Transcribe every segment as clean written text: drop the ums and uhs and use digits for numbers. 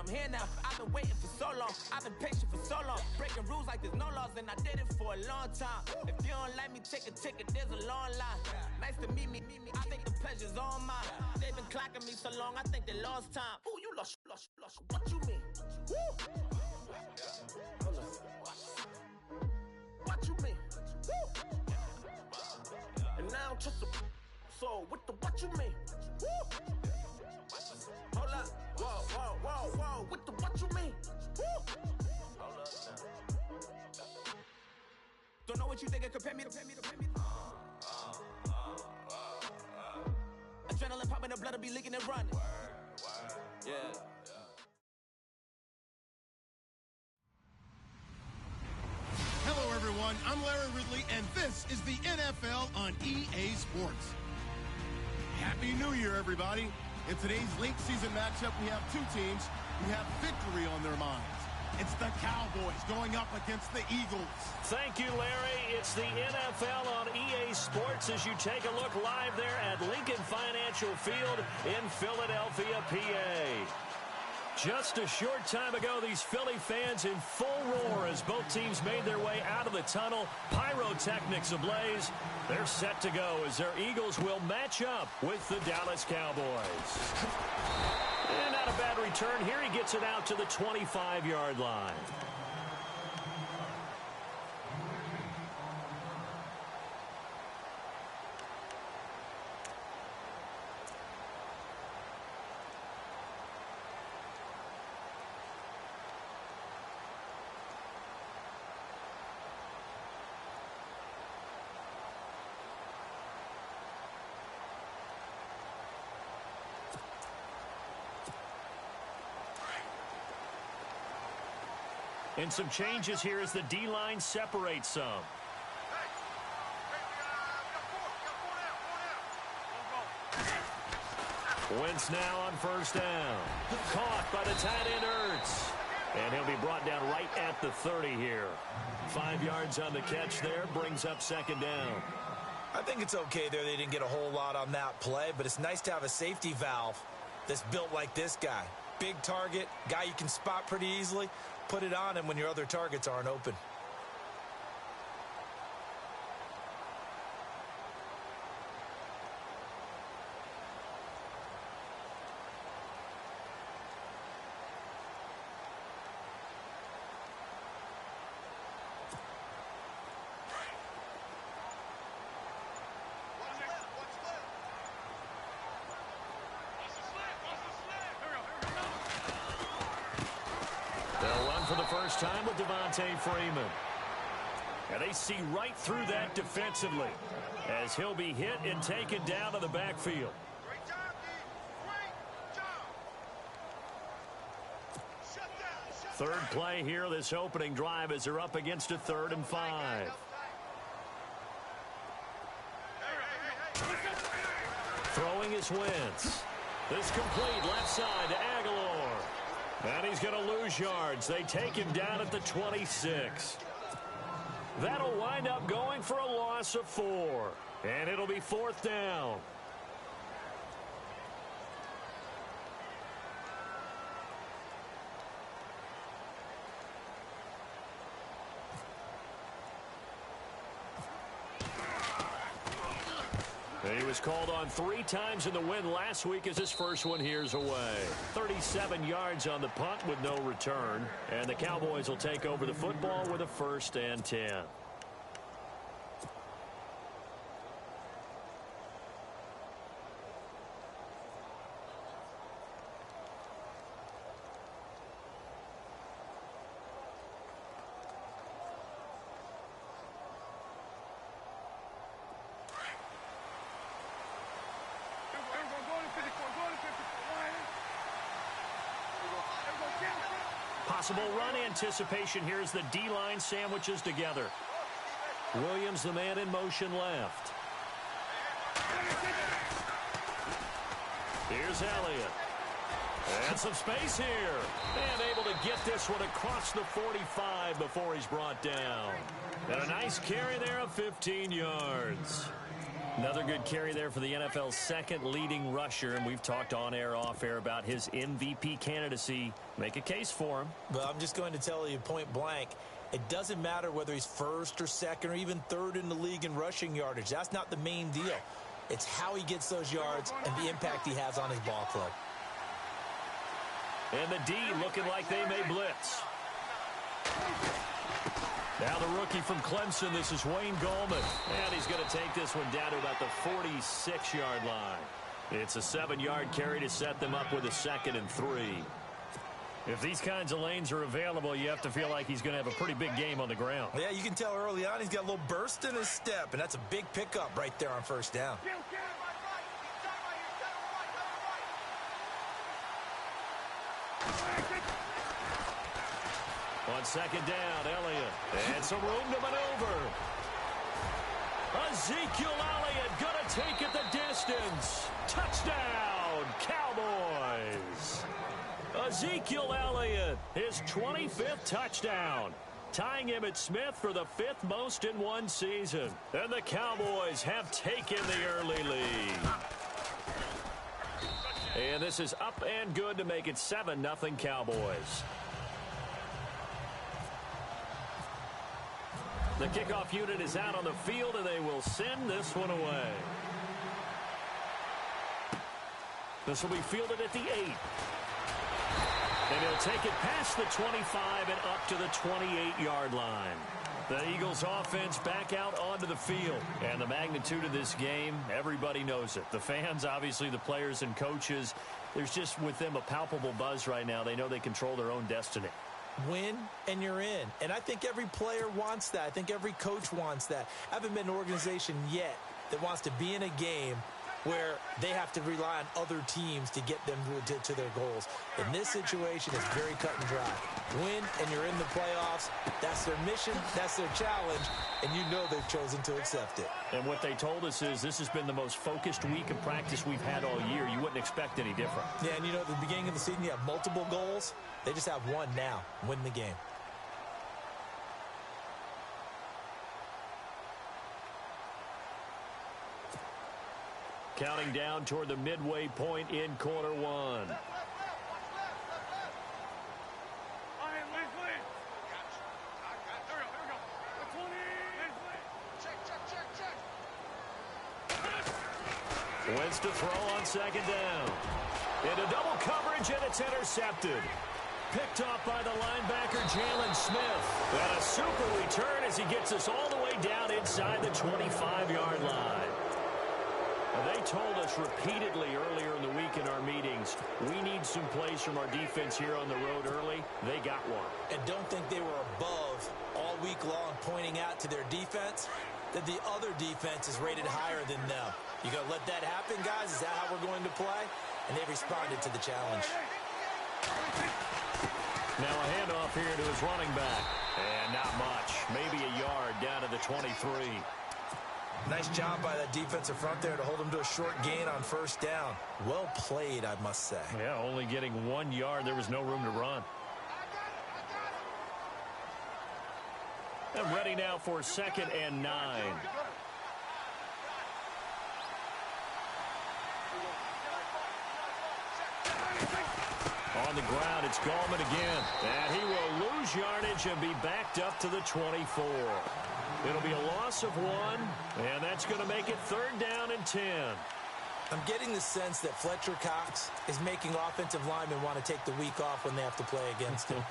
I'm here now. I've been waiting for so long. I've been patient for so long. Breaking rules like there's no laws, and I did it for a long time. If you don't like me, take a ticket, there's a long line. Nice to meet me. I think the pleasure's all mine. They've been clocking me so long, I think they lost time. Ooh, you lost. What you mean? Woo! What you mean? Woo! And now I'm just a so with the what you mean? Woo! Hold up, whoa, with the what you mean? Woo! Hold up now. Don't know what you think, compare me. Adrenaline popping, the blood will be leaking and running. Yeah. Hello, everyone. I'm Larry Ridley, and this is the NFL on EA Sports. Happy New Year, everybody. In today's late season matchup, we have two teams who have victory on their minds. It's the Cowboys going up against the Eagles. Thank you, Larry. It's the NFL on EA Sports as you take a look live there at Lincoln Financial Field in Philadelphia, PA. Just a short time ago, these Philly fans in full roar as both teams made their way out of the tunnel. Pyrotechnics ablaze. They're set to go as their Eagles will match up with the Dallas Cowboys. And not a bad return here. He gets it out to the 25-yard line. And some changes here as the D-line separates some. Wentz now on first down. Caught by the tight end Ertz. And he'll be brought down right at the 30 here. 5 yards on the catch there. Brings up second down. I think it's okay there. They didn't get a whole lot on that play, but it's nice to have a safety valve that's built like this guy. Big target, guy you can spot pretty easily. Put it on him when your other targets aren't open. They'll run for the first time with Devontae Freeman. And they see right through that defensively as he'll be hit and taken down to the backfield. Great job, D. Great job. Third play here this opening drive as they're up against a 3rd and 5. Throwing is Wentz. This complete left side to Aguilar. And he's going to lose yards. They take him down at the 26. That'll wind up going for a loss of 4. And it'll be 4th down. He was called on 3 times in the win last week as his first one here's away. 37 yards on the punt with no return. And the Cowboys will take over the football with a 1st and 10. Possible run anticipation here as the D-line sandwiches together. Williams, the man in motion left. Here's Elliott. And some space here. And able to get this one across the 45 before he's brought down. And a nice carry there of 15 yards. Another good carry there for the NFL's second leading rusher, and we've talked on air, off air about his MVP candidacy. Make a case for him. Well, I'm just going to tell you point blank, it doesn't matter whether he's first or second or even third in the league in rushing yardage. That's not the main deal. It's how he gets those yards and the impact he has on his ball club. And the D looking like they may blitz. Now the rookie from Clemson, this is Wayne Gallman. And he's going to take this one down to about the 46-yard line. It's a 7-yard carry to set them up with a 2nd and 3. If these kinds of lanes are available, you have to feel like he's going to have a pretty big game on the ground. Yeah, you can tell early on he's got a little burst in his step, and that's a big pickup right there on first down. On 2nd down, Elliott. And some room to maneuver. Ezekiel Elliott going to take it the distance. Touchdown, Cowboys. Ezekiel Elliott, his 25th touchdown. Tying Emmitt Smith for the 5th most in one season. And the Cowboys have taken the early lead. And this is up and good to make it 7-0 Cowboys. The kickoff unit is out on the field, and they will send this one away. This will be fielded at the 8. And he'll take it past the 25 and up to the 28-yard line. The Eagles offense back out onto the field. And the magnitude of this game, everybody knows it. The fans, obviously the players and coaches, there's just with them a palpable buzz right now. They know they control their own destiny. Win and you're in. And I think every player wants that. I think every coach wants that. I haven't been an organization yet that wants to be in a game where they have to rely on other teams to get them to their goals. In this situation, it's very cut and dry. Win and you're in the playoffs. That's their mission. That's their challenge. And you know they've chosen to accept it. And what they told us is this has been the most focused week of practice we've had all year. You wouldn't expect any different. Yeah, and you know, at the beginning of the season, you have multiple goals. They just have one now. Win the game. Counting down toward the midway point in quarter one. Wins to throw on 2nd down. Into double coverage, and it's intercepted. Picked off by the linebacker, Jalen Smith. And a super return as he gets us all the way down inside the 25-yard line. They told us repeatedly earlier in the week in our meetings, we need some plays from our defense here on the road early. They got one. And don't think they were above all week long, pointing out to their defense that the other defense is rated higher than them. You going to let that happen, guys? Is that how we're going to play? And they responded to the challenge. Now a handoff here to his running back. And not much. Maybe a yard down to the 23. Nice job by that defensive front there to hold him to a short gain on first down. Well played, I must say. Yeah, only getting 1 yard. There was no room to run. And ready now for 2nd and 9. On the ground, it's Gallman again. And he will lose yardage and be backed up to the 24. It'll be a loss of 1, and that's going to make it 3rd down and 10. I'm getting the sense that Fletcher Cox is making offensive linemen want to take the week off when they have to play against him.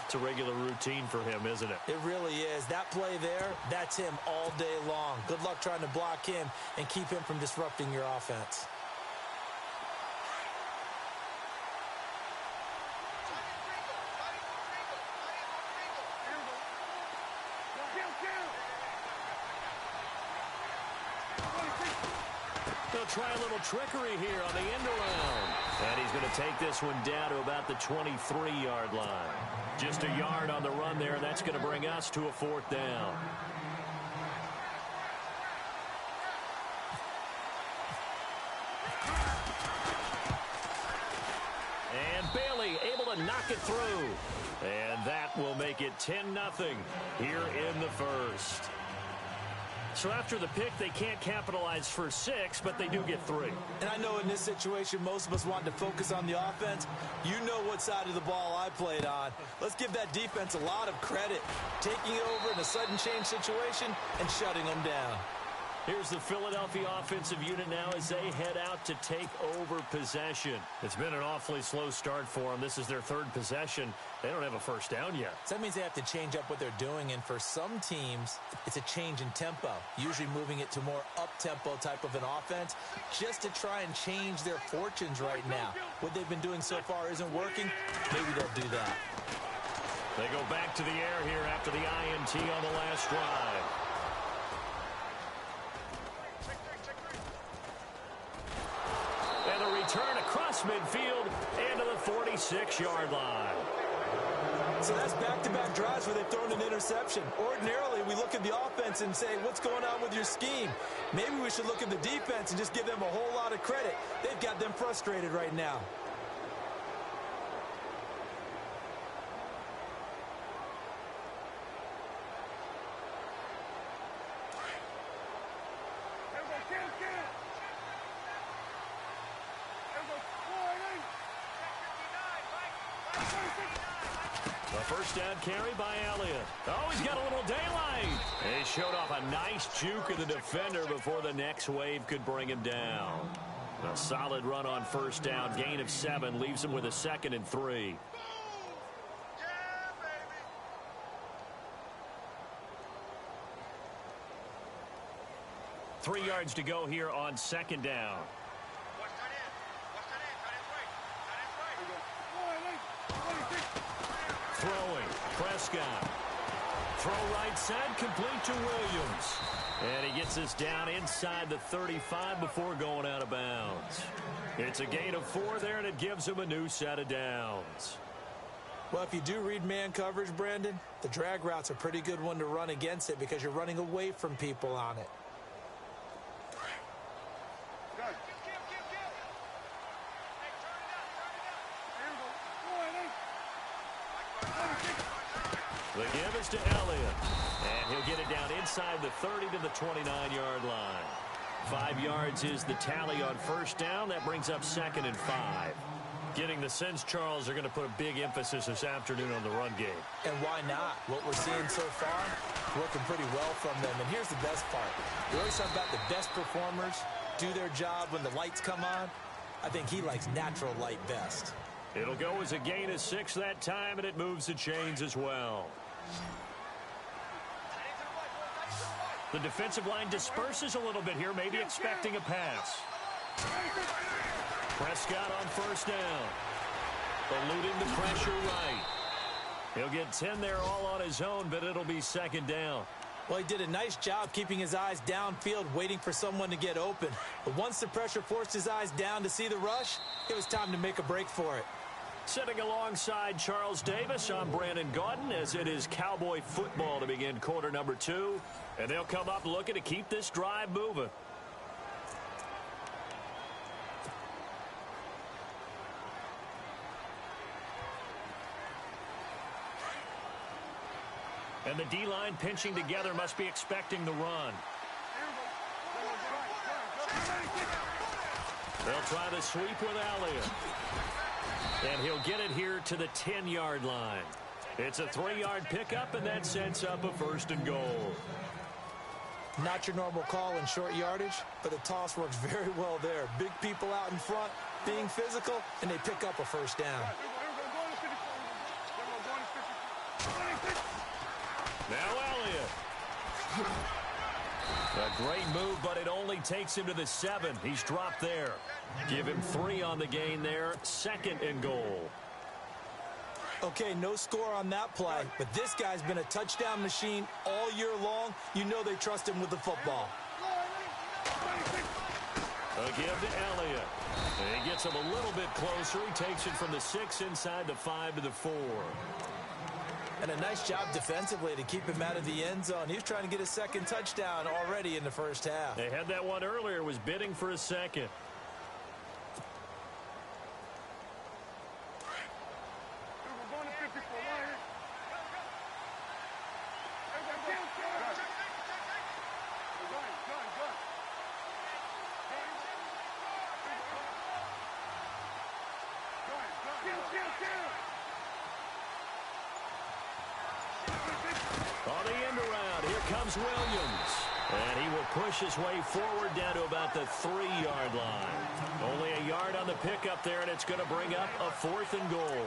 It's a regular routine for him, isn't it? It really is. That play there, that's him all day long. Good luck trying to block him and keep him from disrupting your offense. They'll try a little trickery here on the end around. And he's going to take this one down to about the 23-yard line. Just a yard on the run there, and that's going to bring us to a 4th down. And Bailey able to knock it through. And that will make it 10-0 here in the first. So after the pick, they can't capitalize for 6, but they do get 3. And I know in this situation, most of us want to focus on the offense. You know what side of the ball I played on. Let's give that defense a lot of credit. Taking it over in a sudden change situation and shutting them down. Here's the Philadelphia offensive unit now as they head out to take over possession. It's been an awfully slow start for them. This is their 3rd possession. They don't have a first down yet. So that means they have to change up what they're doing, and for some teams, it's a change in tempo, usually moving it to more up-tempo type of an offense just to try and change their fortunes right now. What they've been doing so far isn't working. Maybe they'll do that. They go back to the air here after the INT on the last drive. And a return across midfield into the 46-yard line. So that's back-to-back drives where they've thrown an interception. Ordinarily, we look at the offense and say, what's going on with your scheme? Maybe we should look at the defense and just give them a whole lot of credit. They've got them frustrated right now. A first down carry by Elliott. Oh, he's got a little daylight. He showed off a nice juke of the defender before the next wave could bring him down. A solid run on first down. Gain of 7 leaves him with a 2nd and 3. 3 yards to go here on 2nd down. Throwing, Prescott. Throw right side, complete to Williams. And he gets us down inside the 35 before going out of bounds. It's a gain of 4 there, and it gives him a new set of downs. Well, if you do read man coverage, Brandon, the drag route's a pretty good one to run against it because you're running away from people on it. The give is to Elliott. And he'll get it down inside the 30 to the 29-yard line. 5 yards is the tally on first down. That brings up 2nd and 5. Getting the sense, Charles, they're going to put a big emphasis this afternoon on the run game. And why not? What we're seeing so far, working pretty well from them. And here's the best part. We always talk about the best performers do their job when the lights come on. I think he likes natural light best. It'll go as a gain of 6 that time, and it moves the chains as well. The defensive line disperses a little bit here, maybe expecting a pass. Prescott on first down. Eluding the pressure right. He'll get 10 there all on his own, but it'll be 2nd down. Well, he did a nice job keeping his eyes downfield, waiting for someone to get open. But once the pressure forced his eyes down to see the rush, it was time to make a break for it. Sitting alongside Charles Davis, I'm Brandon Gaudin, as it is Cowboy football to begin quarter number 2. And they'll come up looking to keep this drive moving. And the D-line pinching together, must be expecting the run. They'll try the sweep with Elliott. And he'll get it here to the 10-yard line. It's a 3-yard pickup, and that sets up a 1st and goal. Not your normal call in short yardage, but the toss works very well there. Big people out in front, being physical, and they pick up a 1st down. Now Elliott. A great move, but it only takes him to the 7. He's dropped there. Give him 3 on the gain there. 2nd and goal. Okay, no score on that play, but this guy's been a touchdown machine all year long. You know they trust him with the football. A give to Elliott. And he gets him a little bit closer. He takes it from the 6 inside the 5 to the 4. And a nice job defensively to keep him out of the end zone. He was trying to get a 2nd touchdown already in the first half. They had that one earlier, was bidding for a 2nd. comes Williams. And he will push his way forward down to about the 3-yard line. Only a yard on the pickup there, and it's going to bring up a 4th and goal.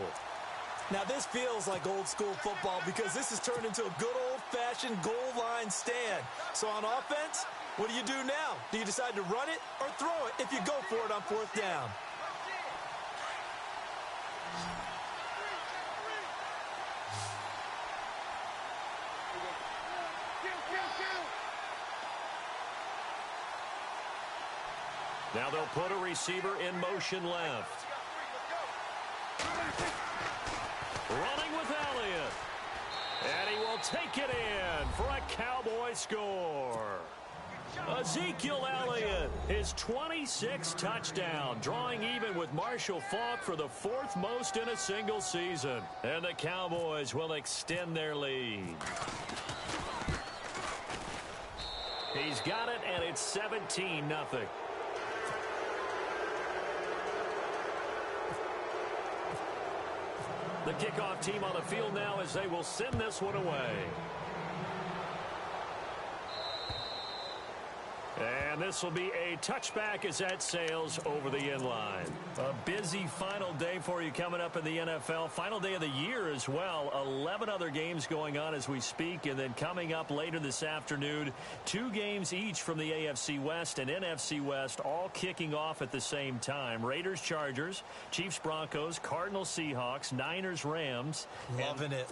Now, this feels like old-school football because this has turned into a good old-fashioned goal line stand. So on offense, what do you do now? Do you decide to run it or throw it if you go for it on 4th down? Now they'll put a receiver in motion left. Running with Elliott. And he will take it in for a Cowboy score. Ezekiel Elliott, his 26th touchdown, drawing even with Marshall Faulk for the 4th most in a single season. And the Cowboys will extend their lead. He's got it, and it's 17-0. The kickoff team on the field now as they will send this one away. And this will be a touchback as that sails over the end line. A busy final day for you coming up in the NFL. Final day of the year as well. 11 other games going on as we speak. And then coming up later this afternoon, 2 games each from the AFC West and NFC West, all kicking off at the same time. Raiders, Chargers, Chiefs, Broncos, Cardinals, Seahawks, Niners, Rams. Loving it.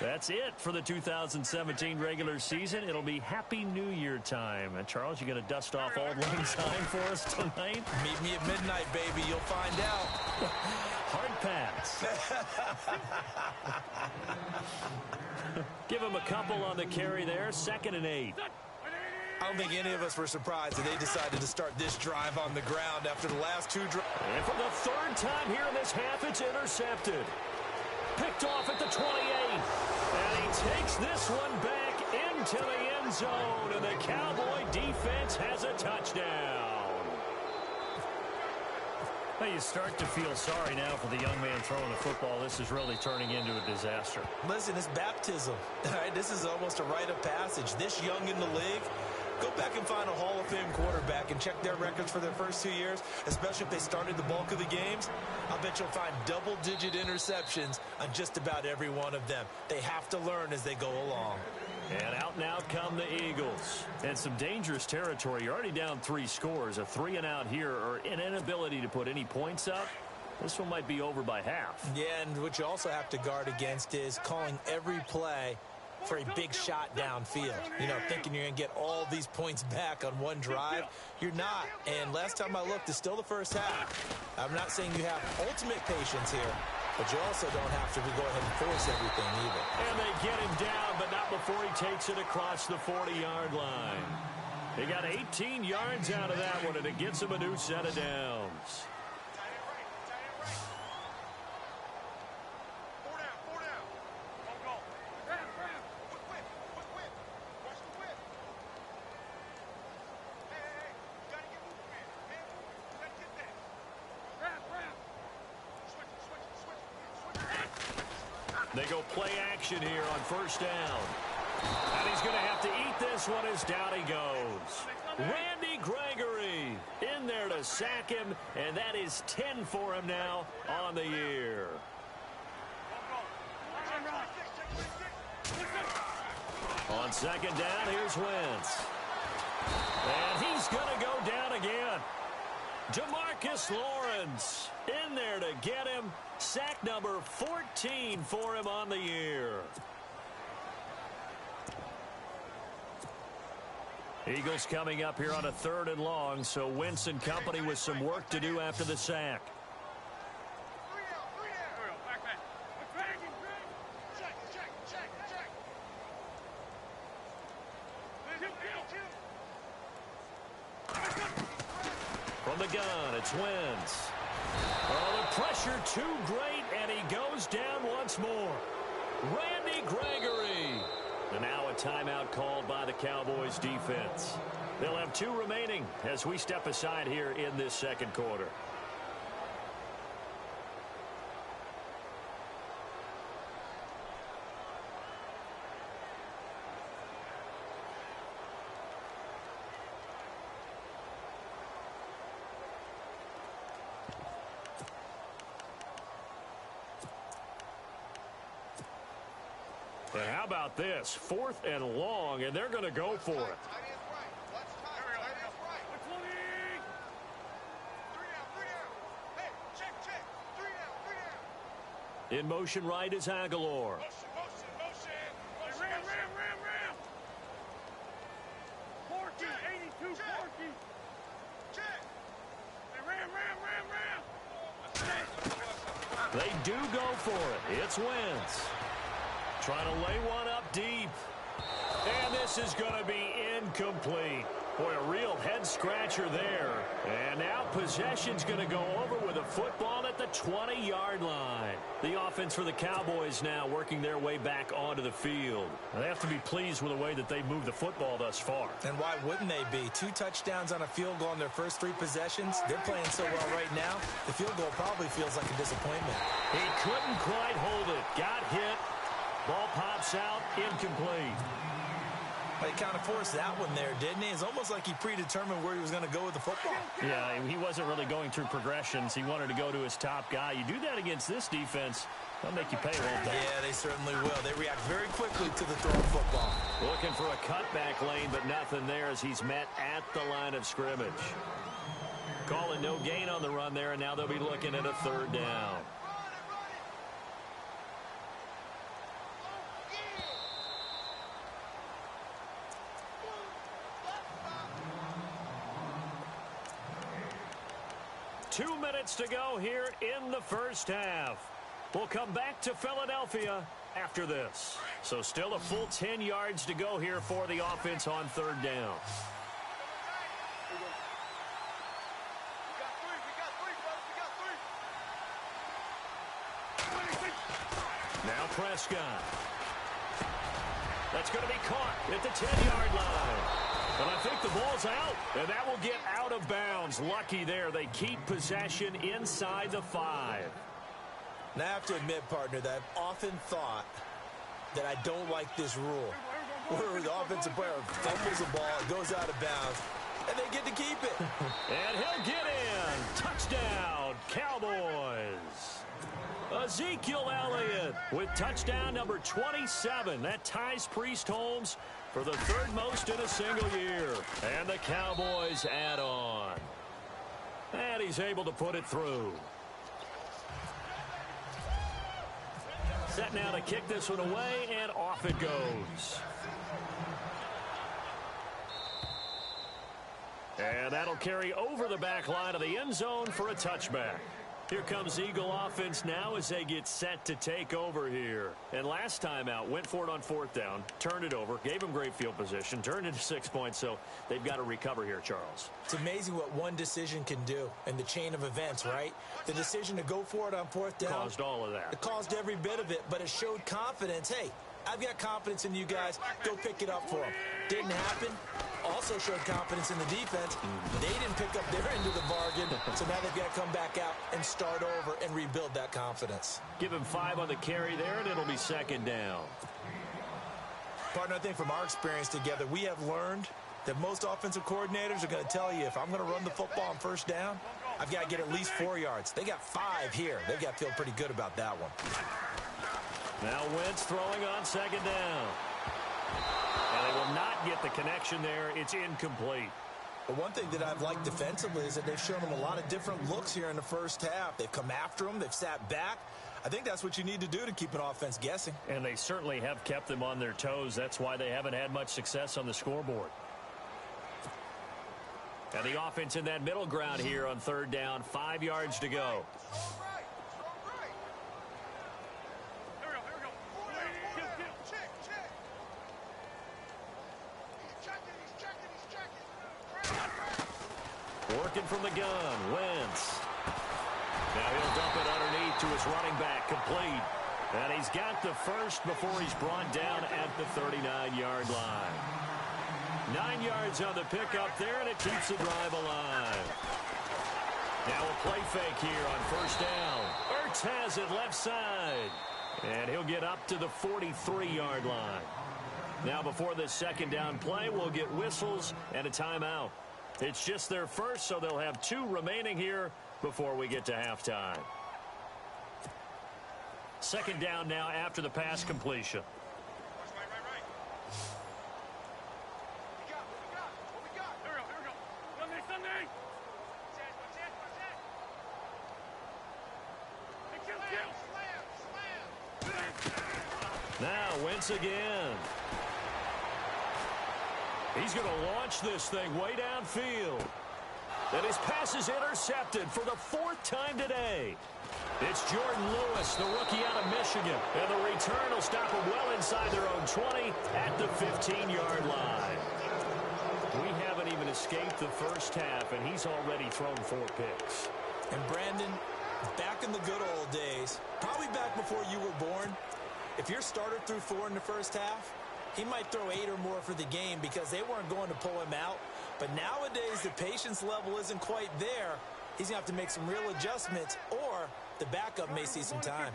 That's it for the 2017 regular season. It'll be Happy New Year time. And Charles, you going to dust off Auld Lang Syne for us tonight? Meet me at midnight, baby. You'll find out. Hard pass. Give him a couple on the carry there. 2nd and 8. I don't think any of us were surprised that they decided to start this drive on the ground after the last 2 drives. And for the 3rd time here in this half, it's intercepted. Picked off at the 28. And he takes this one back into the end zone. And the Cowboy defense has a touchdown. Well, you start to feel sorry now for the young man throwing the football. This is really turning into a disaster. Listen, it's baptism. All right, this is almost a rite of passage. This young in the league, go back and find a Hall of Fame quarterback and check their records for their first 2 years, especially if they started the bulk of the games. I'll bet you'll find double-digit interceptions on just about every one of them. They have to learn as they go along. And out come the Eagles. And some dangerous territory. You're already down 3 scores. A 3-and-out here, or an inability to put any points up. This one might be over by half. Yeah, and what you also have to guard against is calling every play for a big shot downfield. You know, thinking you're going to get all these points back on one drive. You're not. And last time I looked, it's still the first half. I'm not saying you have ultimate patience here, but you also don't have to go ahead and force everything either. And they get him down, but not before he takes it across the 40-yard line. He got 18 yards out of that one, and it gets him a new set of downs. They go play action here on 1st down. And he's going to have to eat this one as down he goes. Randy Gregory in there to sack him, and that is 10 for him now on the year. On 2nd down, here's Wentz. And he's going to go down again. DeMarcus Lawrence in there to get him. Sack number 14 for him on the year. Eagles coming up here on a 3rd and long, so Wentz and company with some work to do after the sack. From the gun, it's Wentz. Oh, the pressure too great, and he goes down once more. Randy Gregory. And now a timeout called by the Cowboys defense. They'll have 2 remaining as we step aside here in this 2nd quarter. And how about this? 4th and long, and they're going to go for it. Tight end's right. Watch tight. Tight end's right. 3 down. Hey, check. 3 down. In motion right is Aguilar. Motion. Ram. 40, 82, 40. Check. Hey, ram. They do go for it. It's Wentz. Trying to lay one up deep. And this is going to be incomplete. Boy, a real head-scratcher there. And now possession's going to go over with a football at the 20-yard line. The offense for the Cowboys now working their way back onto the field. They have to be pleased with the way that they've moved the football thus far. And why wouldn't they be? 2 touchdowns on a field goal in their first 3 possessions. They're playing so well right now, the field goal probably feels like a disappointment. He couldn't quite hold it. Got hit. Ball pops out. Incomplete. He kind of forced that one there, didn't he? It's almost like he predetermined where he was going to go with the football. Yeah, he wasn't really going through progressions. He wanted to go to his top guy. You do that against this defense, they'll make you pay, won't they? Yeah, they certainly will. They react very quickly to the throw of football. Looking for a cutback lane, but nothing there as he's met at the line of scrimmage. Calling no gain on the run there, and now they'll be looking at a 3rd down. Two minutes to go here in the first half. We'll come back to Philadelphia after this. So still a full 10 yards to go here for the offense on 3rd down. Now Prescott. That's going to be caught at the 10-yard line. But I think the ball's out, and that will get out of bounds. Lucky there. They keep possession inside the 5. Now, I have to admit, partner, that I've often thought that I don't like this rule, where the offensive player fumbles the ball, it goes out of bounds, and they get to keep it. And he'll get in. Touchdown, Cowboys. Ezekiel Elliott with touchdown number 27. That ties Priest Holmes for the 3rd most in a single year. And the Cowboys add on. And he's able to put it through. Set now to kick this one away, and off it goes. And that'll carry over the back line of the end zone for a touchback. Here comes Eagle offense now as they get set to take over here. And last time out, went for it on 4th down, turned it over, gave them great field position, turned it to 6 points, so they've got to recover here, Charles. It's amazing what one decision can do in the chain of events, right? The decision to go for it on 4th down. Caused all of that. It caused every bit of it, but it showed confidence. Hey, I've got confidence in you guys. Go pick it up for them. Didn't happen. Also showed confidence in the defense. They didn't pick up their end of the bargain, so now they've got to come back out and start over and rebuild that confidence. Give him 5 on the carry there, and it'll be 2nd down. Partner, I think from our experience together, we have learned that most offensive coordinators are going to tell you, if I'm going to run the football on 1st down, I've got to get at least 4 yards. They got 5 here. They've got to feel pretty good about that one. Now Wentz throwing on 2nd down. And they will not get the connection there. It's incomplete. But one thing that I've liked defensively is that they've shown them a lot of different looks here in the first half. They've come after them. They've sat back. I think that's what you need to do to keep an offense guessing. And they certainly have kept them on their toes. That's why they haven't had much success on the scoreboard. And the offense in that middle ground here on 3rd down. 5 yards to go. Working from the gun, Wentz. Now he'll dump it underneath to his running back, complete. And he's got the first before he's brought down at the 39-yard line. 9 yards on the pickup there, and it keeps the drive alive. Now a play fake here on 1st down. Ertz has it left side. And he'll get up to the 43-yard line. Now before this 2nd down play, we'll get whistles and a timeout. It's just their first, so they'll have 2 remaining here before we get to halftime. 2nd down now after the pass completion. Now Wentz again. He's going to launch this thing way downfield. And his pass is intercepted for the 4th time today. It's Jordan Lewis, the rookie out of Michigan. And the return will stop him well inside their own 20 at the 15-yard line. We haven't even escaped the first half, and he's already thrown 4 picks. And Brandon, back in the good old days, probably back before you were born, if your starter threw 4 in the first half, he might throw 8 or more for the game because they weren't going to pull him out. But nowadays, the patience level isn't quite there. He's going to have to make some real adjustments, or the backup may see some time.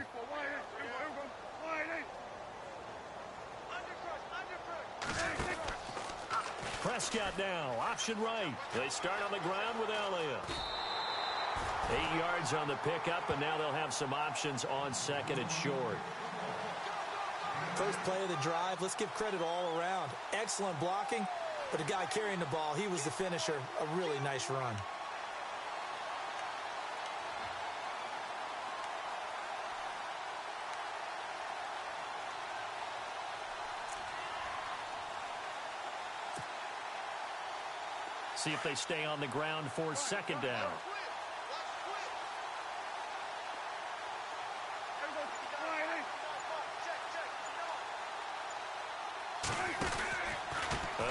Prescott now, option right. They start on the ground with Elliott. 8 yards on the pickup, and now they'll have some options on 2nd and short. First play of the drive, let's give credit all around. Excellent blocking, but the guy carrying the ball, he was the finisher. A really nice run. See if they stay on the ground for 2nd down.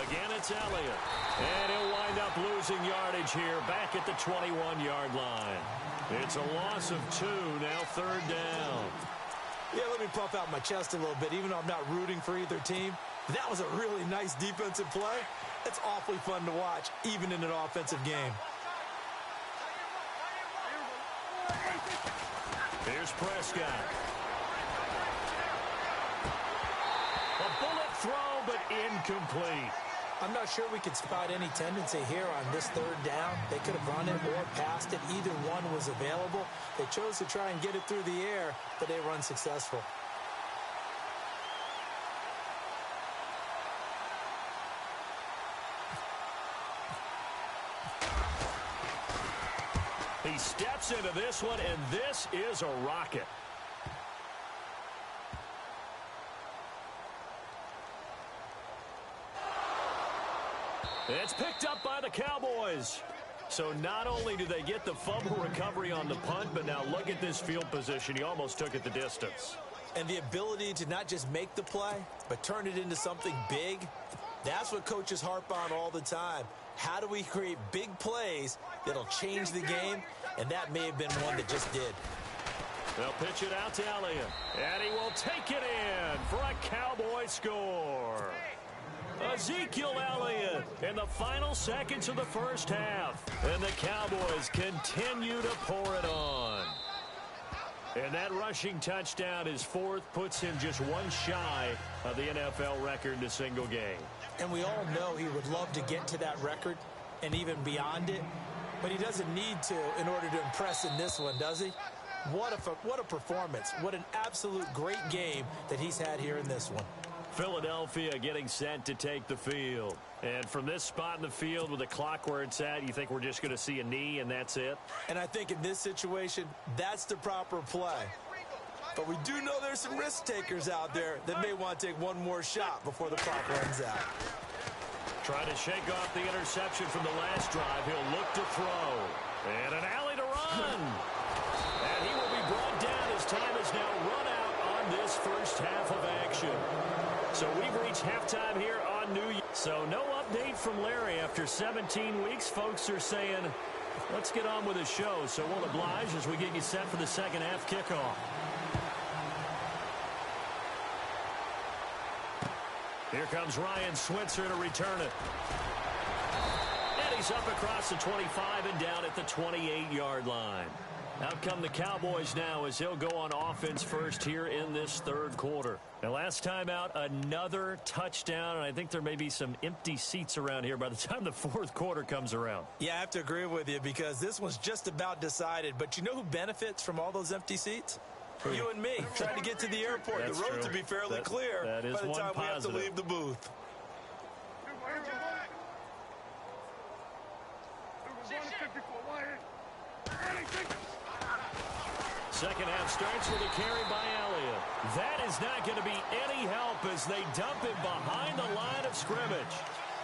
Again, it's Elliott. And he'll wind up losing yardage here back at the 21-yard line. It's a loss of 2, now 3rd down. Yeah, let me puff out my chest a little bit, even though I'm not rooting for either team. That was a really nice defensive play. It's awfully fun to watch, even in an offensive game. Here's Prescott. A bullet throw, but incomplete. I'm not sure we could spot any tendency here on this 3rd down. They could have run it or passed it. Either one was available. They chose to try and get it through the air, but they were unsuccessful. He steps into this one, and this is a rocket. It's picked up by the Cowboys. So not only do they get the fumble recovery on the punt, but now look at this field position. He almost took it the distance. And the ability to not just make the play, but turn it into something big, that's what coaches harp on all the time. How do we create big plays that'll change the game? And that may have been one that just did. They'll pitch it out to Elliott. And he will take it in for a Cowboy score. Ezekiel Elliott in the final seconds of the first half. And the Cowboys continue to pour it on. And that rushing touchdown, his 4th, puts him just 1 shy of the NFL record in a single game. And we all know he would love to get to that record and even beyond it. But he doesn't need to in order to impress in this one, does he? What a performance. What an absolute great game that he's had here in this one. Philadelphia getting set to take the field. And from this spot in the field with the clock where it's at, you think we're just going to see a knee and that's it? And I think in this situation, that's the proper play. But we do know there's some risk takers out there that may want to take one more shot before the clock runs out. Trying to shake off the interception from the last drive. He'll look to throw. And an alley to run. And he will be brought down as time is now run out on this first half of action. So we've reached halftime here on New Year. So no update from Larry after 17 weeks. Folks are saying, let's get on with the show. So we'll oblige as we get you set for the second half kickoff. Here comes Ryan Switzer to return it. And he's up across the 25 and down at the 28-yard line. Out come the Cowboys now as he'll go on offense first here in this 3rd quarter. Now, last time out, another touchdown, and I think there may be some empty seats around here by the time the 4th quarter comes around. Yeah, I have to agree with you because this one's just about decided. But you know who benefits from all those empty seats? You and me, trying to get to the airport. That's the road true. to be fairly clear that is by the time one we have to positive. leave the booth. Second half starts with a carry by Elliott. That is not going to be any help as they dump him behind the line of scrimmage.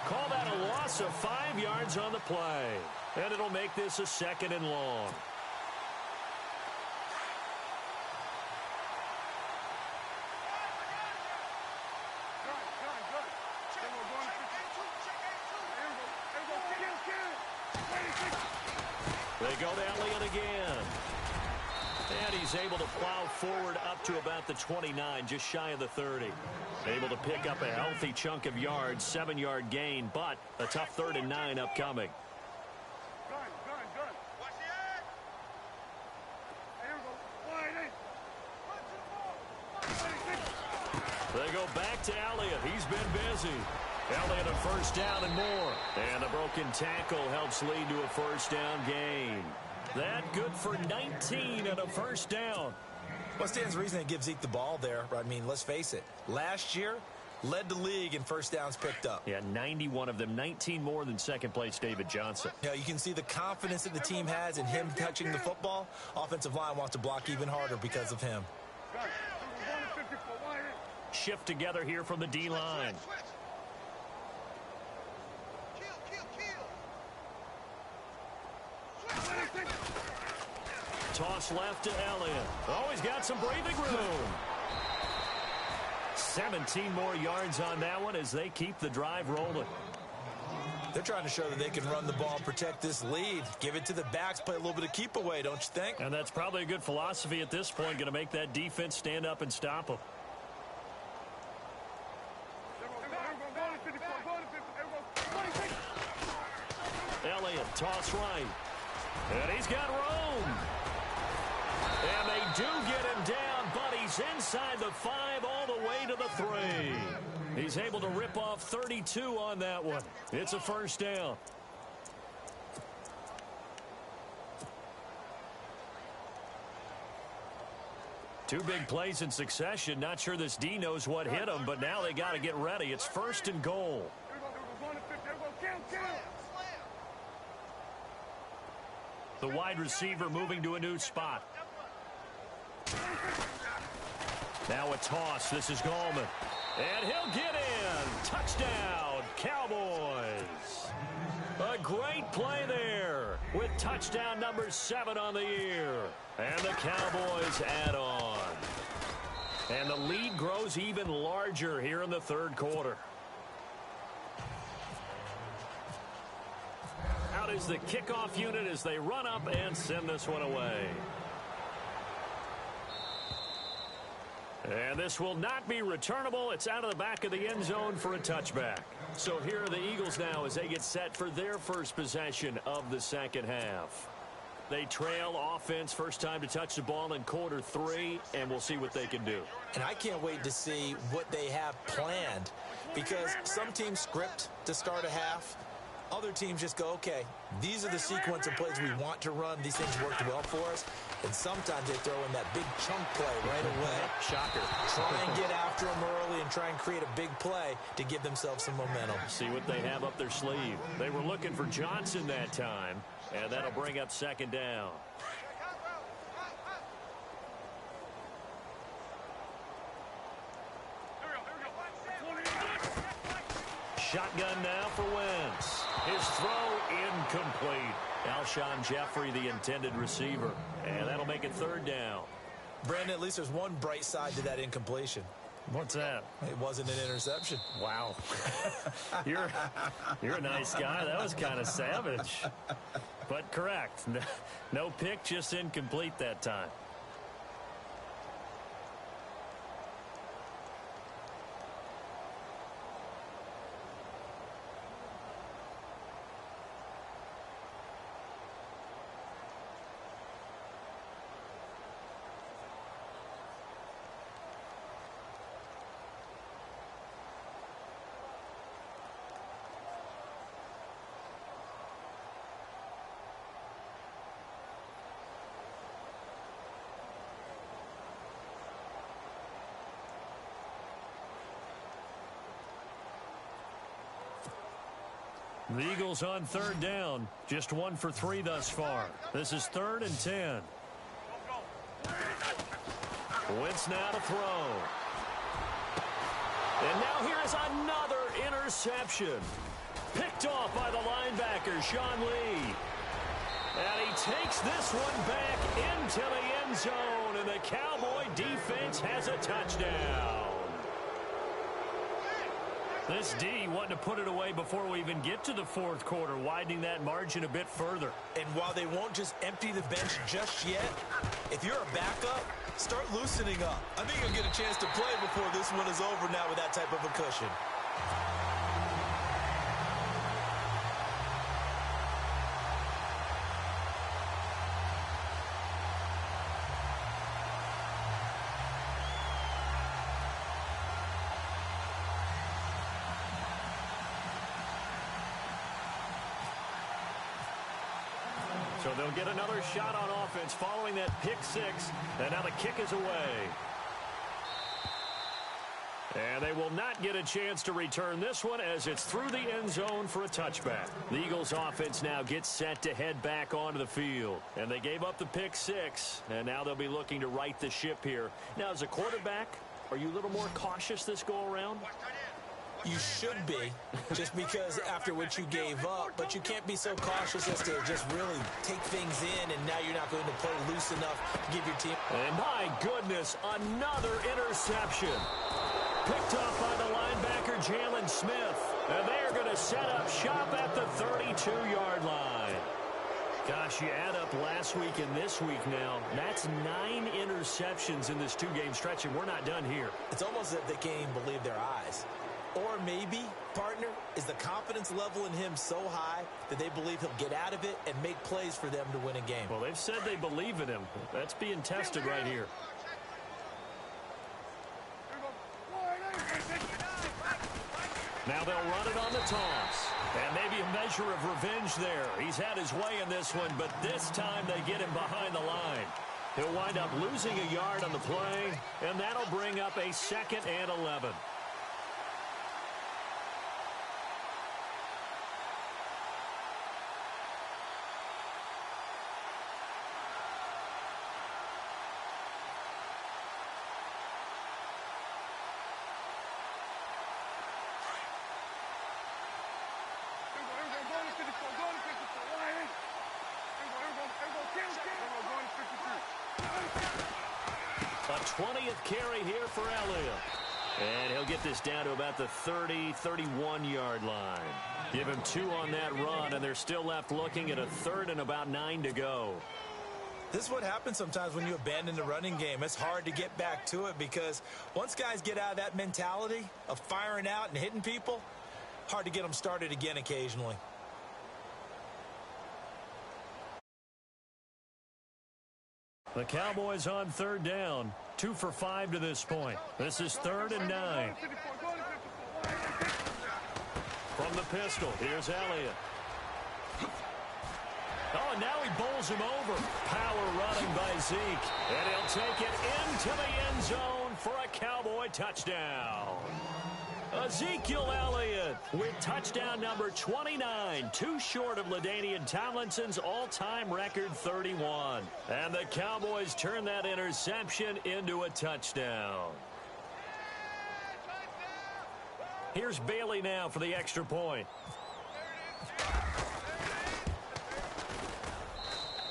Call that a loss of 5 yards on the play. And it'll make this a 2nd and long. They go to Elliott again. And he's able to plow forward up to about the 29, just shy of the 30. Able to pick up a healthy chunk of yards, 7-yard gain, but a tough 3rd and 9 upcoming. They go back to Elliott. He's been busy. Elliott a first down and more. And the broken tackle helps lead to a first down gain. That good for 19 and a first down. What stands to reason it gives Zeke the ball there? I mean, let's face it. Last year, led the league in first downs picked up. Yeah, 91 of them, 19 more than second-place David Johnson. Yeah, you can see the confidence that the team has in him touching the football. Offensive line wants to block even harder because of him. Shift together here from the D-line. Toss left to Elliott. Oh, he's got some breathing room. 17 more yards on that one as they keep the drive rolling. They're trying to show that they can run the ball, protect this lead. Give it to the backs, play a little bit of keep away, don't you think? And that's probably a good philosophy at this point, going to make that defense stand up and stop them. Elliott, toss right. And he's got room. And they do get him down, but he's inside the 5 all the way to the 3. He's able to rip off 32 on that one. It's a first down. Two big plays in succession. Not sure this D knows what hit him, but now they got to get ready. It's 1st and goal. The wide receiver moving to a new spot. Now a toss. This is Gallman. And he'll get in. Touchdown, Cowboys. A great play there with touchdown number 7 on the year. And the Cowboys add on. And the lead grows even larger here in the 3rd quarter. Out is the kickoff unit as they run up and send this one away. And this will not be returnable. It's out of the back of the end zone for a touchback. So here are the Eagles now as they get set for their first possession of the 2nd half. They trail offense, first time to touch the ball in quarter 3, and we'll see what they can do. And I can't wait to see what they have planned, because some teams script to start a half. Other teams just go, okay, these are the sequence of plays we want to run. These things worked well for us. And sometimes they throw in that big chunk play right away. Shocker. Try and get after them early and try and create a big play to give themselves some momentum. See what they have up their sleeve. They were looking for Johnson that time, and that'll bring up 2nd down. Shotgun now for Wentz. His throw incomplete. Alshon Jeffrey, the intended receiver. And that'll make it 3rd down. Brandon, at least there's one bright side to that incompletion. What's that? It wasn't an interception. Wow. You're a nice guy. That was kind of savage. But correct. No pick, just incomplete that time. The Eagles on 3rd down. Just 1 for 3 thus far. This is 3rd and 10. Wentz now to throw. And now here is another interception. Picked off by the linebacker, Sean Lee. And he takes this one back into the end zone, and the Cowboy defense has a touchdown. This D wanting to put it away before we even get to the fourth quarter, widening that margin a bit further. And while they won't just empty the bench just yet, if you're a backup, start loosening up. I think you'll get a chance to play before this one is over now with that type of a cushion. So they'll get another shot on offense following that pick six. And now the kick is away. And they will not get a chance to return this one as it's through the end zone for a touchback. The Eagles offense now gets set to head back onto the field. And they gave up the pick six. And now they'll be looking to right the ship here. Now, as a quarterback, are you a little more cautious this go around? You should be, just because after what you gave up, but you can't be so cautious as to just really take things in, and now you're not going to play loose enough to give your team. And my goodness, another interception. Picked off by the linebacker, Jalen Smith. And they're going to set up shop at the 32-yard line. Gosh, you add up last week and this week now. That's 9 interceptions in this two-game stretch, and we're not done here. It's almost as if they can't even believe their eyes. Or maybe, partner, is the confidence level in him so high that they believe he'll get out of it and make plays for them to win a game. Well, they've said they believe in him. That's being tested right here. Now they'll run it on the toss. And maybe a measure of revenge there. He's had his way in this one, but this time they get him behind the line. He'll wind up losing a yard on the play, and that'll bring up a 2nd and 11. A 20th carry here for Elliott. And he'll get this down to about the 30, 31-yard line. Give him 2 on that run, and they're still left looking at a 3rd and about 9 to go. This is what happens sometimes when you abandon the running game. It's hard to get back to it because once guys get out of that mentality of firing out and hitting people, hard to get them started again occasionally. The Cowboys on 3rd down. 2 for 5 to this point. This is 3rd and 9. From the pistol, here's Elliott. Oh, and now he bowls him over. Power running by Zeke. And he'll take it into the end zone for a Cowboy touchdown. Ezekiel Elliott with touchdown number 29, 2 short of LaDainian Tomlinson's all-time record 31. And the Cowboys turn that interception into a touchdown. Here's Bailey now for the extra point.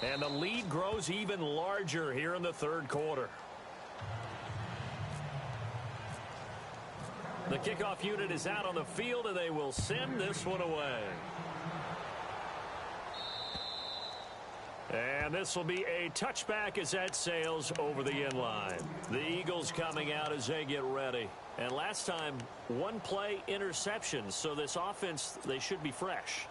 And the lead grows even larger here in the 3rd quarter. The kickoff unit is out on the field, and they will send this one away. And this will be a touchback as that sails over the end line. The Eagles coming out as they get ready. And last time, 1-play interceptions, so this offense, they should be fresh.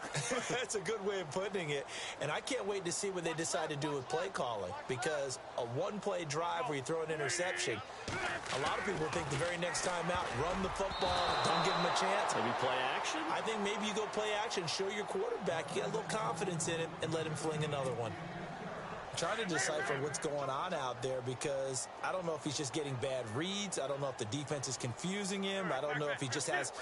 That's a good way of putting it. And I can't wait to see what they decide to do with play calling, because a 1-play drive where you throw an interception, a lot of people think the very next time out, run the football, don't give them a chance. Maybe play action? I think maybe you go play action, show your quarterback, you get a little confidence in him, and let him fling another one. Trying to decipher what's going on out there because I don't know if he's just getting bad reads. I don't know if the defense is confusing him. I don't know if he just has,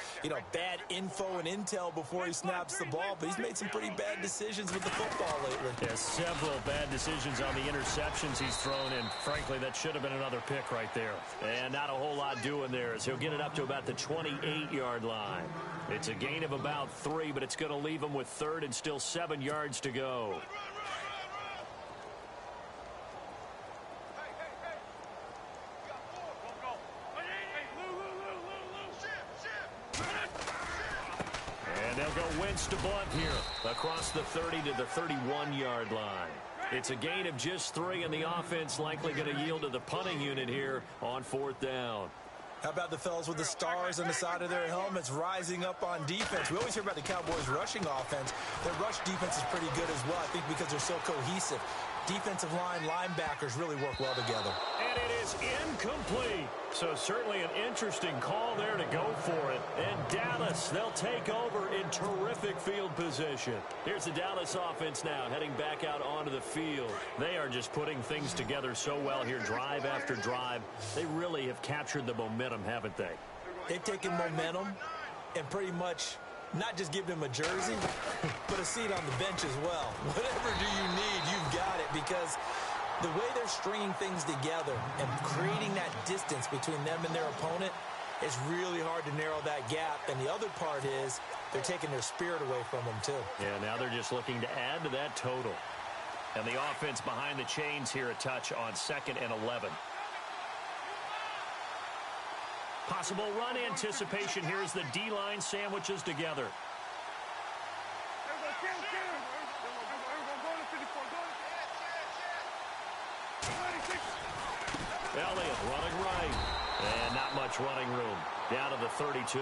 bad info and intel before he snaps the ball. But he's made some pretty bad decisions with the football lately. Yeah, several bad decisions on the interceptions he's thrown in. Frankly, that should have been another pick right there. And not a whole lot doing there as he'll get it up to about the 28-yard line. It's a gain of about 3, but it's going to leave him with 3rd and still 7 yards to go. And they'll go Wentz to Blunt here across the 30 to the 31-yard line. It's a gain of just 3, and the offense likely going to yield to the punting unit here on 4th down. How about the fellas with the stars on the side of their helmets rising up on defense? We always hear about the Cowboys' rushing offense. Their rush defense is pretty good as well, I think, because they're so cohesive. Defensive line, linebackers really work well together. And it is incomplete. So certainly an interesting call there to go for it. And Dallas, they'll take over in terrific field position. Here's the Dallas offense now heading back out onto the field. They are just putting things together so well here, drive after drive. They really have captured the momentum, haven't they? They've taken momentum and pretty much not just give him a jersey, but a seat on the bench as well. Whatever do you need, you've got it, because the way they're stringing things together and creating that distance between them and their opponent, it's really hard to narrow that gap. And the other part is they're taking their spirit away from them, too. Yeah, now they're just looking to add to that total. And the offense behind the chains here a touch on 2nd and 11. Possible run anticipation here as the D-line sandwiches together. Elliott running right. And not much running room. Down to the 32.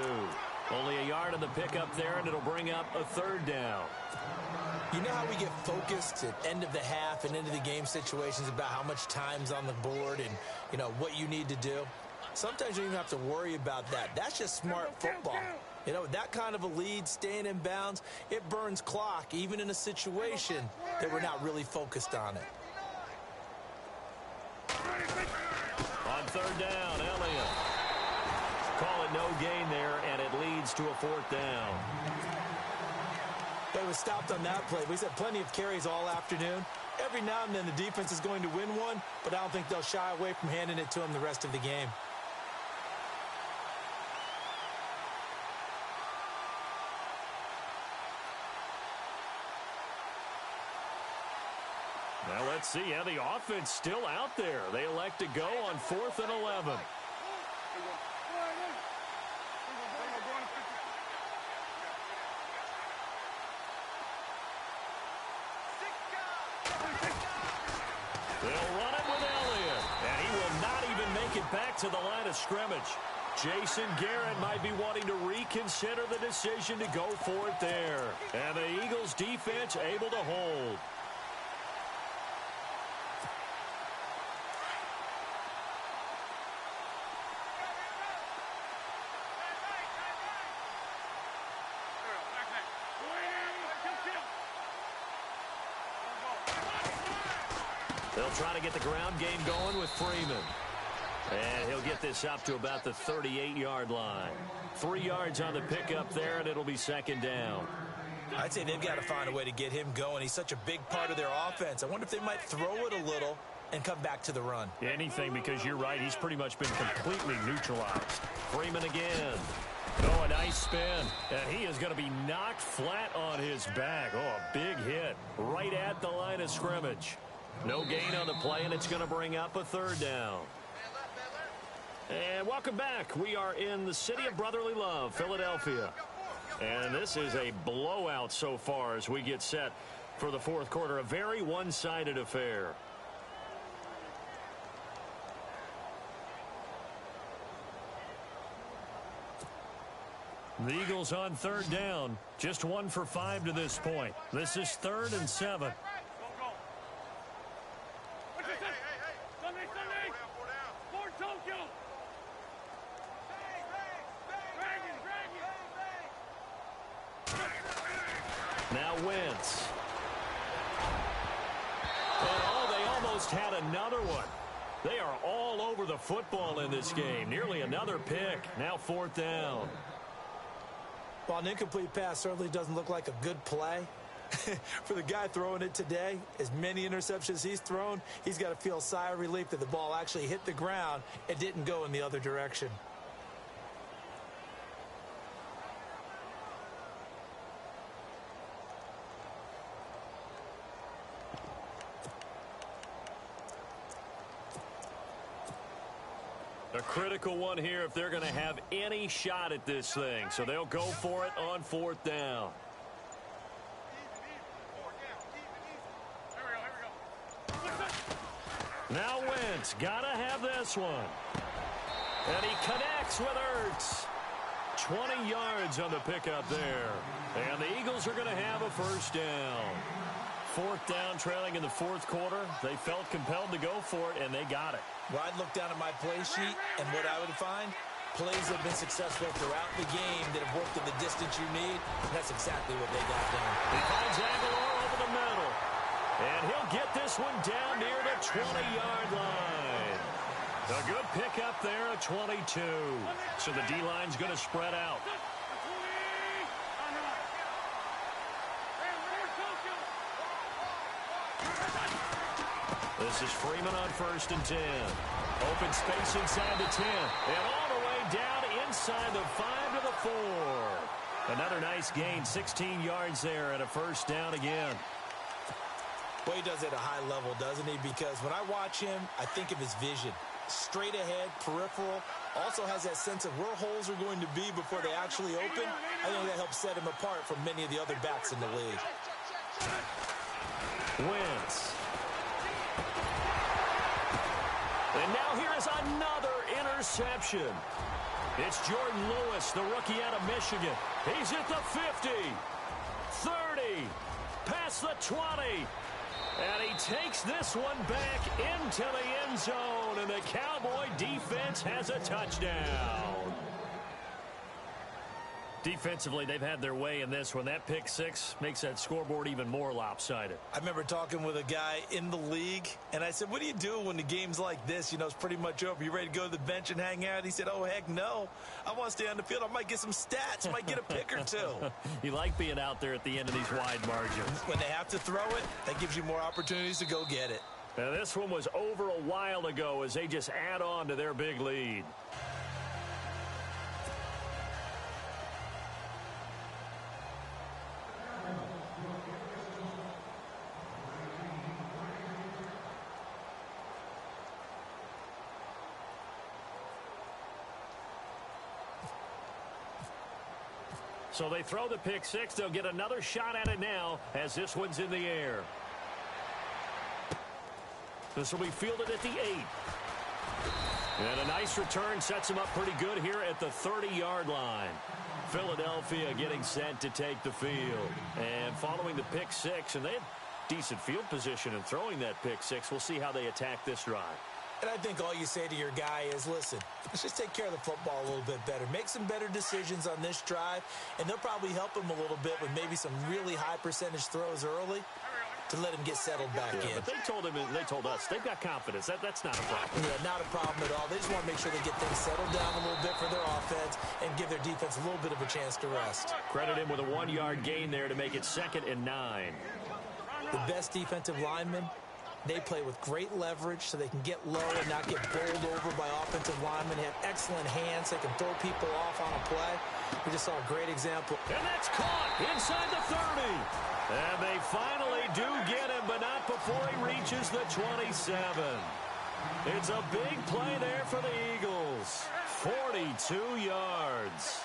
Only a yard on the pickup there, and it'll bring up a 3rd down. You know how we get focused at end of the half and into the game situations about how much time's on the board and, what you need to do? Sometimes you don't even have to worry about that. That's just smart football. That kind of a lead, staying in bounds, it burns clock, even in a situation that we're not really focused on it. On 3rd down, Elliott. Call it no gain there, and it leads to a 4th down. They were stopped on that play. We said plenty of carries all afternoon. Every now and then the defense is going to win one, but I don't think they'll shy away from handing it to them the rest of the game. Well, let's see how the offense still out there. They elect to go on 4th and 11. They'll run it with Elliott, and he will not even make it back to the line of scrimmage. Jason Garrett might be wanting to reconsider the decision to go for it there. And the Eagles defense able to hold. They'll try to get the ground game going with Freeman. And he'll get this up to about the 38-yard line. 3 yards on the pickup there, and it'll be 2nd down. I'd say they've got to find a way to get him going. He's such a big part of their offense. I wonder if they might throw it a little and come back to the run. Anything, because you're right. He's pretty much been completely neutralized. Freeman again. Oh, a nice spin. And he is going to be knocked flat on his back. Oh, a big hit right at the line of scrimmage. No gain on the play, and it's going to bring up a 3rd down. And welcome back. We are in the city of brotherly love, Philadelphia. And this is a blowout so far as we get set for the 4th quarter. A very one-sided affair. The Eagles on 3rd down. Just 1 for 5 to this point. This is 3rd and 7. Now Wentz. And all they just had another one. They are all over the football in this game. Nearly another pick. Now 4th down. Well, an incomplete pass certainly doesn't look like a good play. For the guy throwing it today, as many interceptions he's thrown, he's got to feel a sigh of relief that the ball actually hit the ground and didn't go in the other direction. A critical one here if they're going to have any shot at this thing. So they'll go for it on 4th down. Now Wentz, gotta have this one. And he connects with Ertz. 20 yards on the pickup there. And the Eagles are going to have a 1st down. 4th down, trailing in the 4th quarter. They felt compelled to go for it, and they got it. Well, I'd look down at my play sheet, and what I would find, plays have been successful throughout the game that have worked in the distance you need. And that's exactly what they got done. He finds Aguilar over the middle. And he'll get this one down near the 20-yard line. A good pickup there at 22. So the D-line's going to spread out. This is Freeman on 1st and 10. Open space inside the 10. And all the way down inside the 5 to the 4. Another nice gain, 16 yards there and a 1st down again. Well, he does it at a high level, doesn't he? Because when I watch him, I think of his vision. Straight ahead, peripheral. Also has that sense of where holes are going to be before they actually open. I think that helps set him apart from many of the other backs in the league. Wentz. And now here is another interception. It's Jordan Lewis, the rookie out of Michigan. He's at the 50, 30, past the 20. And he takes this one back into the end zone, and the Cowboy defense has a touchdown. Defensively, they've had their way in this one. That pick 6 makes that scoreboard even more lopsided. I remember talking with a guy in the league, and I said, what do you do when the game's like this? You know, it's pretty much over. You ready to go to the bench and hang out? He said, oh, heck no. I want to stay on the field. I might get some stats. I might get a pick or two. You like being out there at the end of these wide margins. When they have to throw it, that gives you more opportunities to go get it. Now, this one was over a while ago as they just add on to their big lead. So they throw the pick 6. They'll get another shot at it now as this one's in the air. This will be fielded at the 8. And a nice return sets him up pretty good here at the 30-yard line. Philadelphia getting set to take the field. And following the pick 6, and they have decent field position in throwing that pick 6. We'll see how they attack this drive. And I think all you say to your guy is, listen, let's just take care of the football a little bit better. Make some better decisions on this drive, and they'll probably help him a little bit with maybe some really high percentage throws early to let him get settled back in. But they told him, and they told us, they've got confidence. That's not a problem. Yeah, not a problem at all. They just want to make sure they get things settled down a little bit for their offense and give their defense a little bit of a chance to rest. Credit him with a 1-yard gain there to make it 2nd and 9. The best defensive linemen, they play with great leverage so they can get low and not get bowled over by offensive linemen. They have excellent hands. They can throw people off on a play. We just saw a great example. And that's caught inside the 30. And they finally do get him, but not before he reaches the 27. It's a big play there for the Eagles. 42 yards.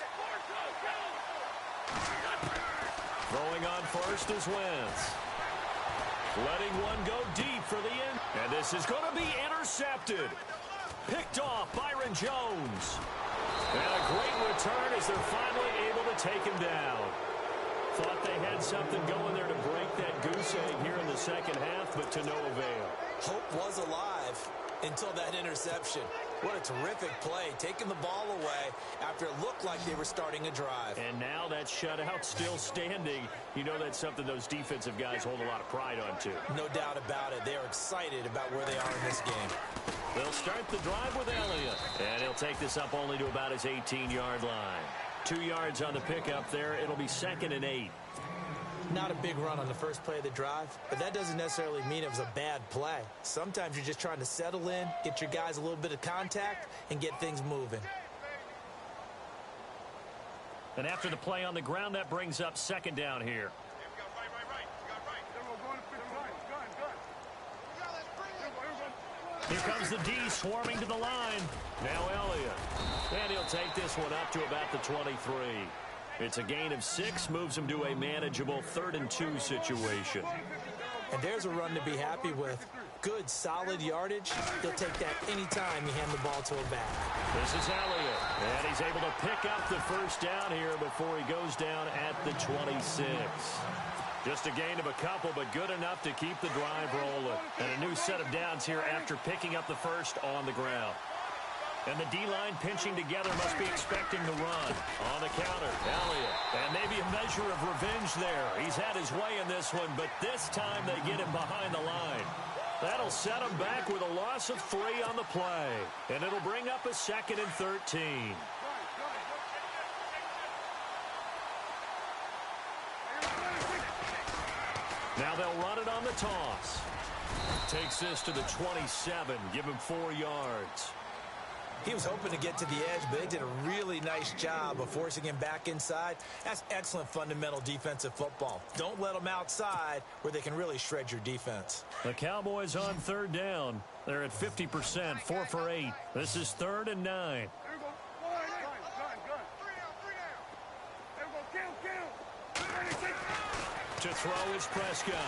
Throwing on first is Wentz. Letting one go deep for the end. And this is going to be intercepted. Picked off Byron Jones. And a great return as they're finally able to take him down. Thought they had something going there to break that goose egg here in the second half, but to no avail. Hope was alive. until that interception. What a terrific play, taking the ball away after it looked like they were starting a drive. And now that shutout still standing. You know that's something those defensive guys hold a lot of pride on, too. No doubt about it. They are excited about where they are in this game. They'll start the drive with Elliott. And he'll take this up only to about his 18-yard line. 2 yards on the pickup there. It'll be 2nd and 8. Not a big run on the first play of the drive, but that doesn't necessarily mean it was a bad play. Sometimes you're just trying to settle in, get your guys a little bit of contact, and get things moving. And after the play on the ground, that brings up 2nd down here. Here comes the D swarming to the line. Now Elliott. And he'll take this one up to about the 23. It's a gain of 6, moves him to a manageable 3rd and 2 situation. And there's a run to be happy with. Good, solid yardage. He'll take that anytime you hand the ball to a back. This is Elliott. And he's able to pick up the 1st down here before he goes down at the 26. Just a gain of a couple, but good enough to keep the drive rolling. And a new set of downs here after picking up the 1st on the ground. And the D-line pinching together must be expecting the run. On the counter, Elliott. And maybe a measure of revenge there. He's had his way in this one, but this time they get him behind the line. That'll set him back with a loss of 3 on the play. And it'll bring up a 2nd and 13. Now they'll run it on the toss. Takes this to the 27. Give him 4 yards. He was hoping to get to the edge, but they did a really nice job of forcing him back inside. That's excellent fundamental defensive football. Don't let them outside where they can really shred your defense. The Cowboys on 3rd down. They're at 50%, 4 for 8. This is 3rd and 9. To throw is Prescott.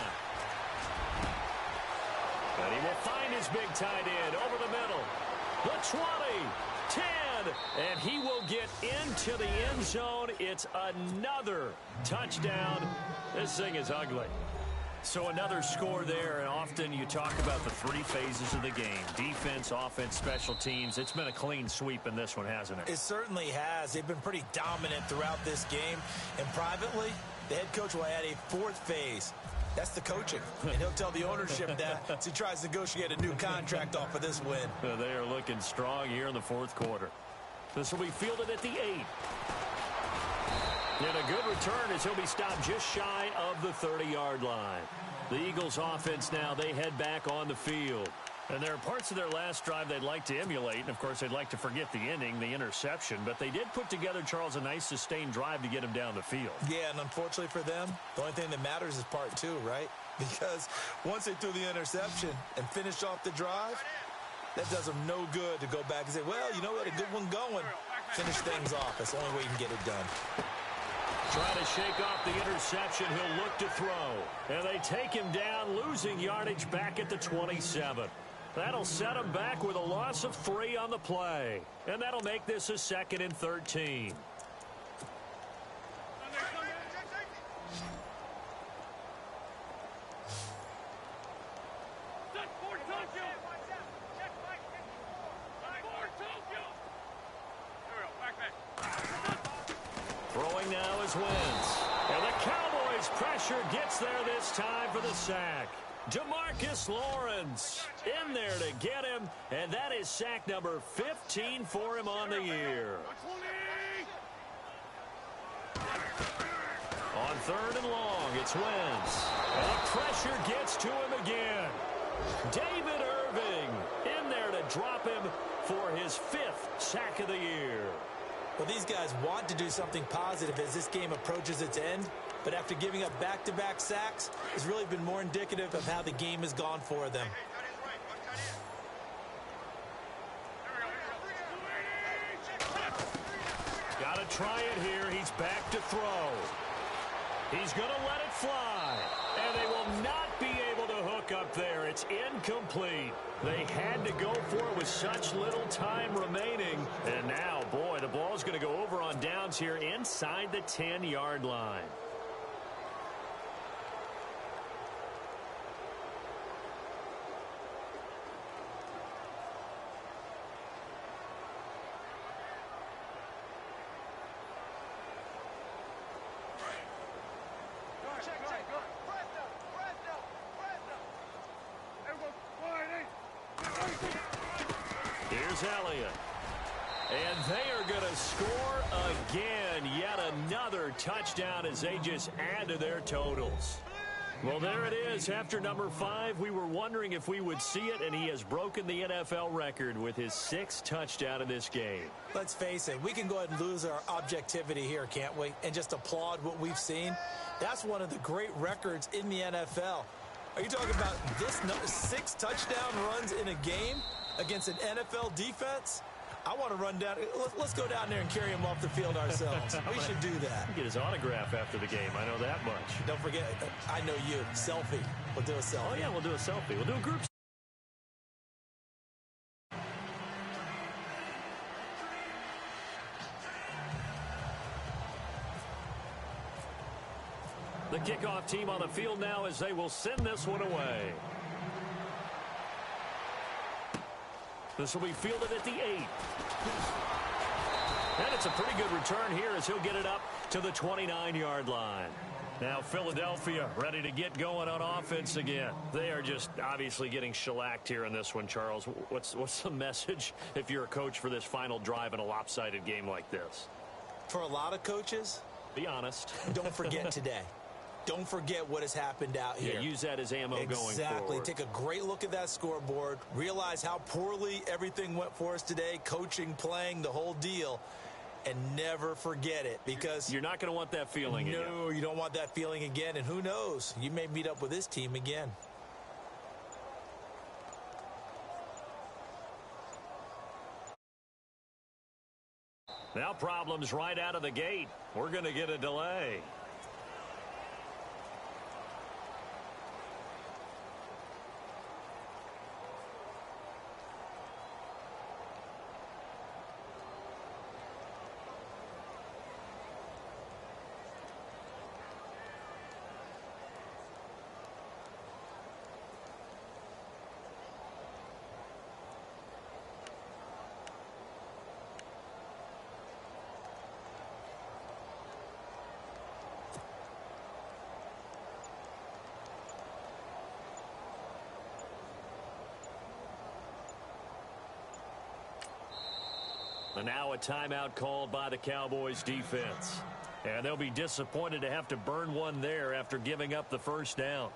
And he will find his big tight end over the middle. The 20, 10, and he will get into the end zone. It's another touchdown. This thing is ugly. So another score there, and often you talk about the 3 phases of the game. Defense, offense, special teams. It's been a clean sweep in this one, hasn't it? It certainly has. They've been pretty dominant throughout this game. And privately, the head coach will add a 4th phase. That's the coaching. And he'll tell the ownership that as he tries to negotiate a new contract off of this win. They are looking strong here in the 4th quarter. This will be fielded at the 8. And a good return as he'll be stopped just shy of the 30-yard line. The Eagles offense now, they head back on the field. And there are parts of their last drive they'd like to emulate. And, of course, they'd like to forget the ending, the interception. But they did put together, Charles, a nice sustained drive to get him down the field. Yeah, and unfortunately for them, the only thing that matters is part 2, right? Because once they threw the interception and finished off the drive, that does them no good to go back and say, well, you know, we had a good one going. Finish things off. That's the only way you can get it done. Trying to shake off the interception, he'll look to throw. And they take him down, losing yardage back at the 27. That'll set him back with a loss of 3 on the play. And that'll make this a 2nd and 13. Throwing now is Wentz. And the Cowboys' pressure gets there this time for the sack. DeMarcus Lawrence in there to get him, and that is sack number 15 for him on the year. On 3rd and long, it's Wentz. And the pressure gets to him again. David Irving in there to drop him for his 5th sack of the year. Well, these guys want to do something positive as this game approaches its end, but after giving up back-to-back sacks, it's really been more indicative of how the game has gone for them. Got to try it here. He's back to throw. He's going to let it fly. And they will not be able to hook up there. It's incomplete. They had to go for it with such little time remaining. And now, boy, the ball's going to go over on downs here inside the 10-yard line. is Elliott. And they are going to score again. Yet another touchdown as they just add to their totals. Well, there it is. After number 5, we were wondering if we would see it, and he has broken the NFL record with his 6th touchdown in this game. Let's face it, we can go ahead and lose our objectivity here, can't we? And just applaud what we've seen. That's one of the great records in the NFL. Are you talking about this 6 touchdown runs in a game against an NFL defense? I want to run down. Let's go down there and carry him off the field ourselves. We should do that. Get his autograph after the game. I know that much. Don't forget, I know you. Selfie. We'll do a selfie. Oh, yeah, we'll do a selfie. We'll do a group. The kickoff team on the field now as they will send this one away. This will be fielded at the 8. And it's a pretty good return here as he'll get it up to the 29-yard line. Now Philadelphia ready to get going on offense again. They are just obviously getting shellacked here in this one, Charles. What's the message if you're a coach for this final drive in a lopsided game like this? For a lot of coaches, be honest. Don't forget today. Don't forget what has happened out here. Yeah, use that as ammo going forward. Exactly. Take a great look at that scoreboard. Realize how poorly everything went for us today. Coaching, playing, the whole deal. And never forget it, because you're not going to want that feeling again. No, you don't want that feeling again. And who knows? You may meet up with this team again. Now problems right out of the gate. We're going to get a delay. And now a timeout called by the Cowboys defense. And they'll be disappointed to have to burn one there after giving up the first down.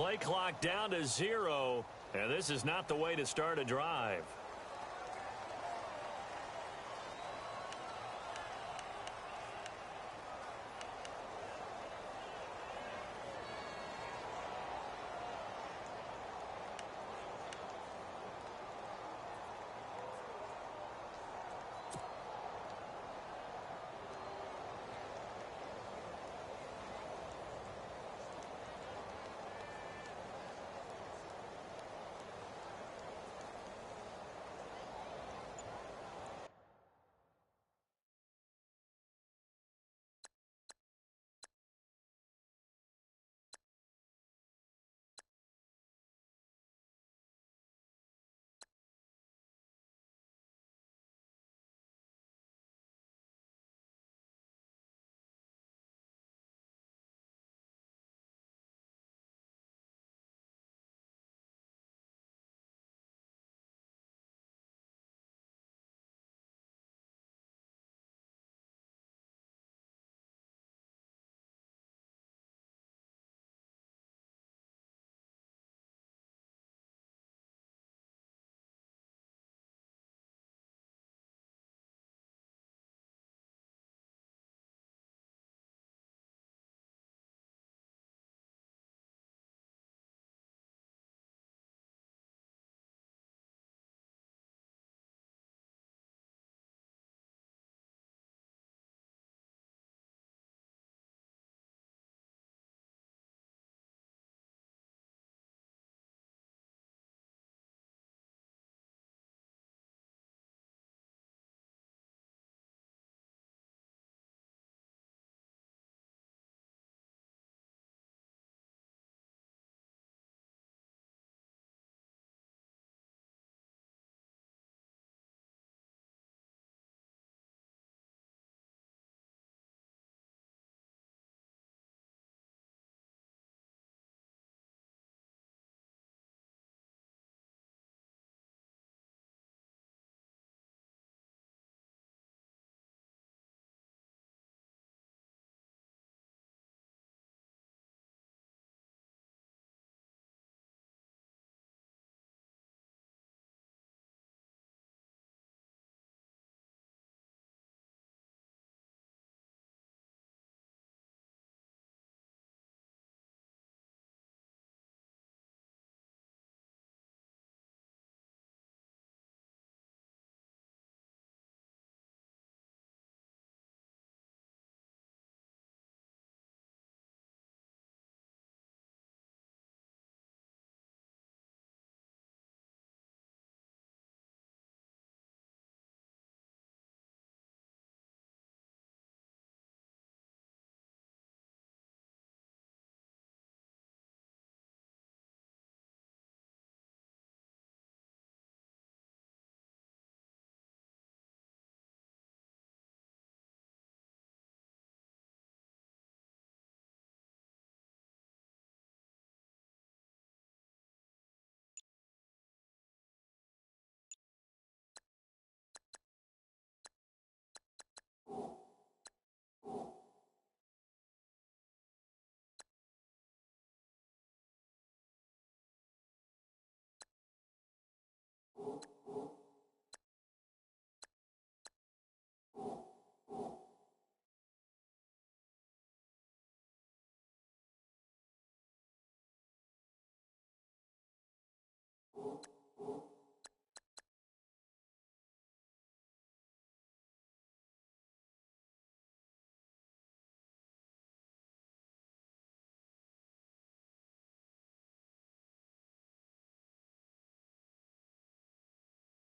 Play clock down to 0, and this is not the way to start a drive.